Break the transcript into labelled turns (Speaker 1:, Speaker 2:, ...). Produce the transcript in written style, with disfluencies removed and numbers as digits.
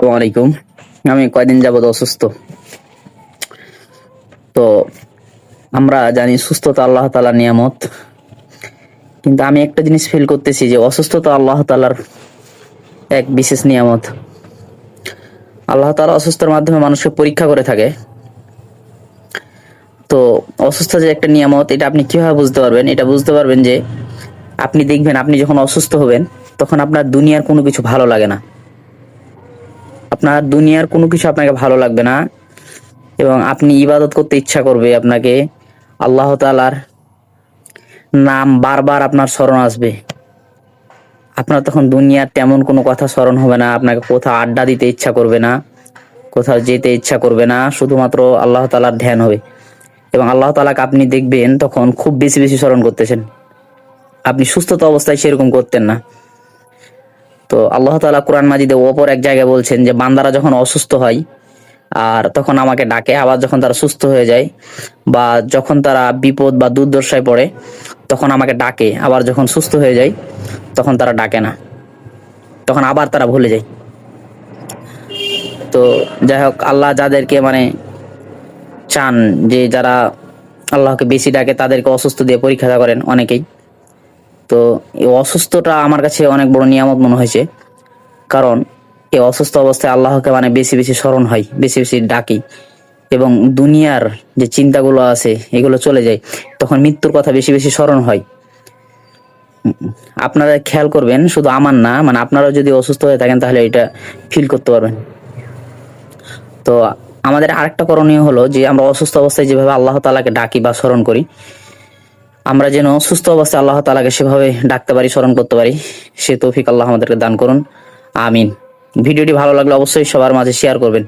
Speaker 1: ওয়ালাইকুম। আমি কয়দিন যাবত অসুস্থ। তো আমরা জানি সুস্থতা আল্লাহ তাআলার নিয়ামত, কিন্তু আমি একটা জিনিস ফিল করতেছি যে অসুস্থতা আল্লাহ তাআলার এক বিশেষ নিয়ামত। আল্লাহ তাআলা অসুস্থতার মাধ্যমে মানুষকে পরীক্ষা করে থাকে। তো অসুস্থ যে একটা নিয়ামত, এটা আপনি কিভাবে বুঝতে পারবেন? এটা বুঝতে পারবেন যে আপনি দেখবেন আপনি যখন অসুস্থ হবেন তখন আপনার দুনিয়ার কোনো কিছু ভালো লাগে না। আপনার দুনিয়ার কোনো কিছু আপনাকে ভালো লাগবে না, এবং আপনি ইবাদত করতে ইচ্ছা করবে আপনাকে। আল্লাহ তাআলার নাম বারবার আপনার স্মরণ আসবে। আপনার তখন দুনিয়ার তেমন কোনো কথা স্মরণ হবে না, আপনাকে কোথাও আড্ডা দিতে ইচ্ছা করবে না, কোথাও যেতে ইচ্ছা করবে না, শুধুমাত্র আল্লাহ তাআলার ধ্যান হবে। এবং আল্লাহ তাআলাকে আপনি দেখবেন তখন খুব বেশি বেশি স্মরণ করতেছেন। আপনি সুস্থতা অবস্থায় সেরকম করতেন না। তো আল্লাহ তাআলা কোরআন মাজিদে অপর এক জায়গায় বলছেন যে বান্দারা যখন অসুস্থ হয় আর তখন আমাকে ডাকে, আবার যখন তারা সুস্থ হয়ে যায় বা যখন তারা বিপদ বা দুর্দশায় পড়ে তখন আমাকে ডাকে, আবার যখন সুস্থ হয়ে যায় তখন তারা ডাকে না, তখন আবার তারা ভুলে যায়। তো যাই হোক, আল্লাহ যাদেরকে চান যে যারা আল্লাহকে বেশি ডাকে তাদেরকে অসুস্থ দিয়ে পরীক্ষা করেন অনেকেই। তো এই অসুস্থটা আমার কাছে অনেক বড় নিয়ামত মনে হয়েছে, কারণ এই অসুস্থ অবস্থায় আল্লাহকে বেশি বেশি স্মরণ হয়, বেশি বেশি ডাকি, এবং দুনিয়ার যে চিন্তাগুলো আছে এগুলো চলে যায়, তখন মৃত্যুর কথা বেশি বেশি স্মরণ হয়। আপনারা খেয়াল করবেন, শুধু আমার না, আপনারাও যদি অসুস্থ হয়ে থাকেন তাহলে এটা ফিল করতে পারবেন। তো আমাদের আরেকটা করণীয় হলো যে আমরা অসুস্থ অবস্থায় যেভাবে আল্লাহ তাআলাকে ডাকি বা স্মরণ করি, আমরা যেন সুস্থ অবস্থায় আল্লাহ তাআলাকে সেভাবে ডাকতে পারি, স্মরণ করতে পারি। সে তৌফিক আল্লাহ আমাদেরকে দান করুন, আমিন। ভিডিওটি ভালো লাগলে অবশ্যই সবার মাঝে শেয়ার করবেন।